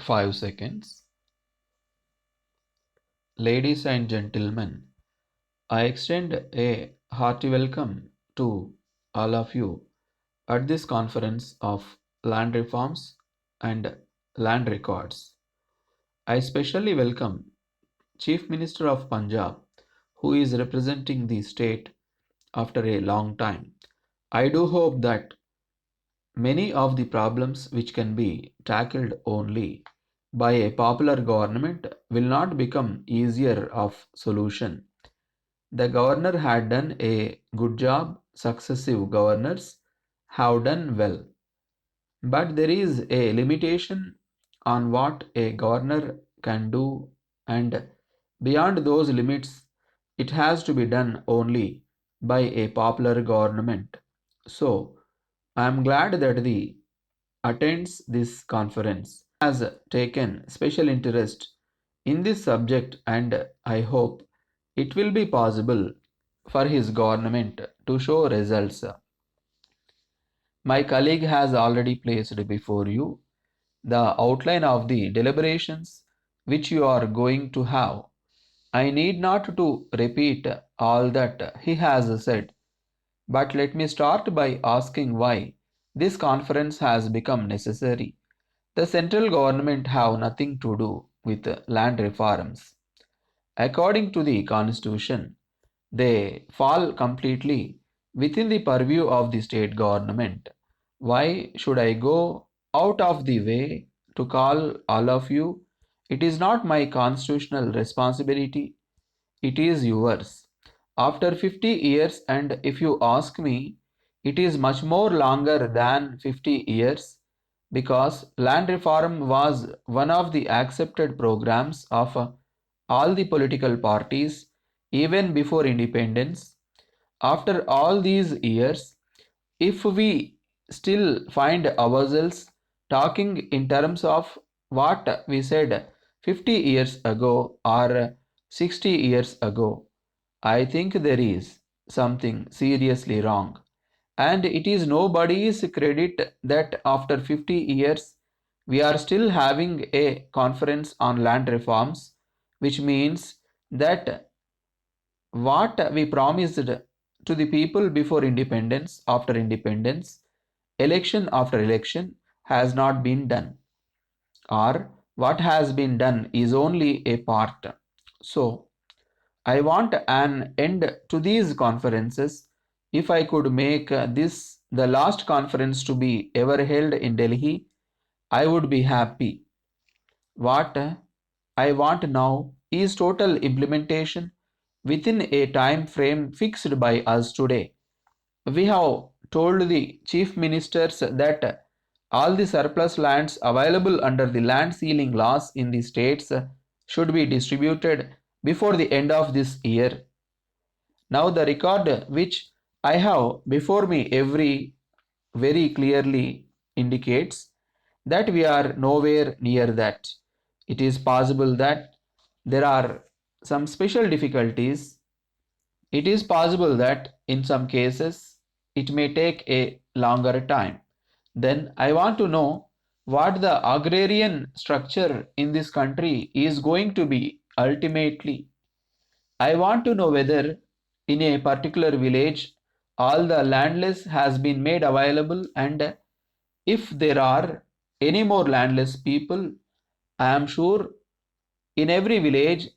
5 seconds. Ladies and gentlemen, I extend a hearty welcome to all of you at this conference of land reforms and land records. I specially welcome Chief Minister of Punjab, who is representing the state after a long time. I do hope that many of the problems which can be tackled only by a popular government will not become easier of solution. The governor had done a good job, successive governors have done well. But there is a limitation on what a governor can do, and beyond those limits, it has to be done only by a popular government. So, I am glad that the attends this conference has taken special interest in this subject, and I hope it will be possible for his government to show results. My colleague has already placed before you the outline of the deliberations which you are going to have. I need not to repeat all that he has said, but let me start by asking why this conference has become necessary. The central government have nothing to do with land reforms. According to the constitution, they fall completely within the purview of the state government. Why should I go out of the way to call all of you? It is not my constitutional responsibility, it is yours. After 50 years, and if you ask me, it is much more longer than 50 years because land reform was one of the accepted programs of all the political parties even before independence. After all these years, if we still find ourselves talking in terms of what we said 50 years ago or 60 years ago, I think there is something seriously wrong. And it is nobody's credit that after 50 years we are still having a conference on land reforms, which means that what we promised to the people before independence, after independence, election after election has not been done, or what has been done is only a part. So, I want an end to these conferences. If I could make this the last conference to be ever held in Delhi, I would be happy. What I want now is total implementation within a time frame fixed by us today. We have told the chief ministers that all the surplus lands available under the land ceiling laws in the states should be distributed before the end of this year. Now the record which I have before me very clearly indicates that we are nowhere near that. It is possible that there are some special difficulties. It is possible that in some cases it may take a longer time. Then I want to know what the agrarian structure in this country is going to be ultimately. I want to know whether in a particular village all the landless has been made available, and if there are any more landless people, I am sure in every village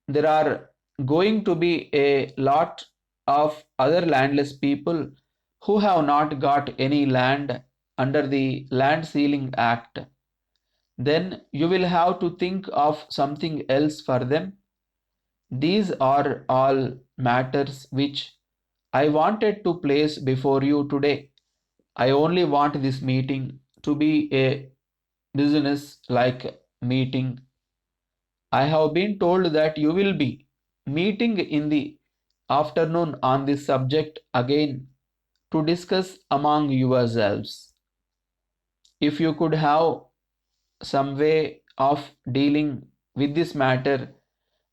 there are going to be a lot of other landless people who have not got any land under the Land Ceiling Act. Then you will have to think of something else for them. These are all matters which I wanted to place before you today. I only want this meeting to be a business like meeting. I have been told that you will be meeting in the afternoon on this subject again to discuss among yourselves. If you could have some way of dealing with this matter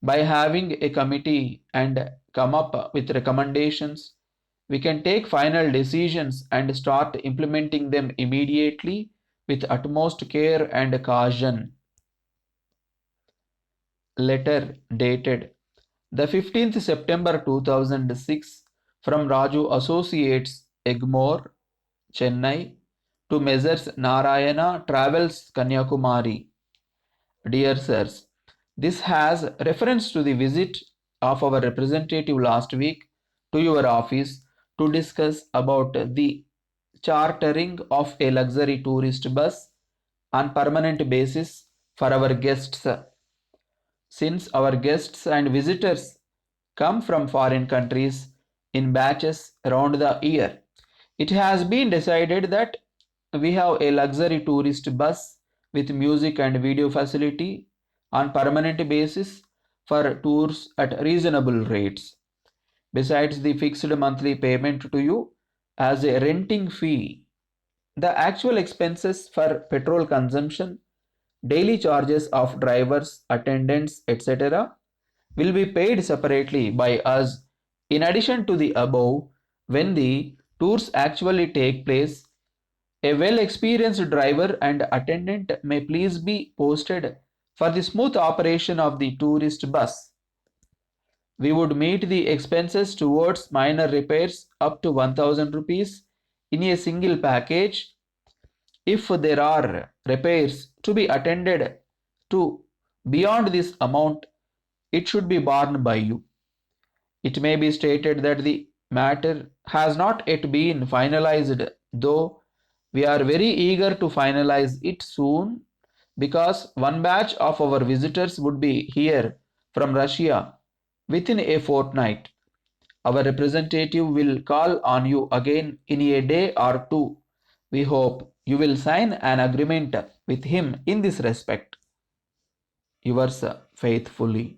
by having a committee and come up with recommendations, we can take final decisions and start implementing them immediately with utmost care and caution. letter dated the 15th September 2006 from Raju Associates, Egmore, Chennai, to Messrs. Narayana Travels, Kanyakumari. Dear sirs, this has reference to the visit of our representative last week to your office to discuss about the chartering of a luxury tourist bus on permanent basis for our guests. Since our guests and visitors come from foreign countries in batches around the year, it has been decided that we have a luxury tourist bus with music and video facility on permanent basis for tours at reasonable rates. Besides the fixed monthly payment to you as a renting fee, the actual expenses for petrol consumption, daily charges of drivers, attendants, etc., will be paid separately by us. In addition to the above, when the tours actually take place, a well experienced driver and attendant may please be posted for the smooth operation of the tourist bus. We would meet the expenses towards minor repairs up to 1000 rupees in a single package. If there are repairs to be attended to beyond this amount, it should be borne by you. It may be stated that the matter has not yet been finalized, though we are very eager to finalize it soon because one batch of our visitors would be here from Russia within a fortnight. Our representative will call on you again in a day or two. We hope you will sign an agreement with him in this respect. Yours faithfully,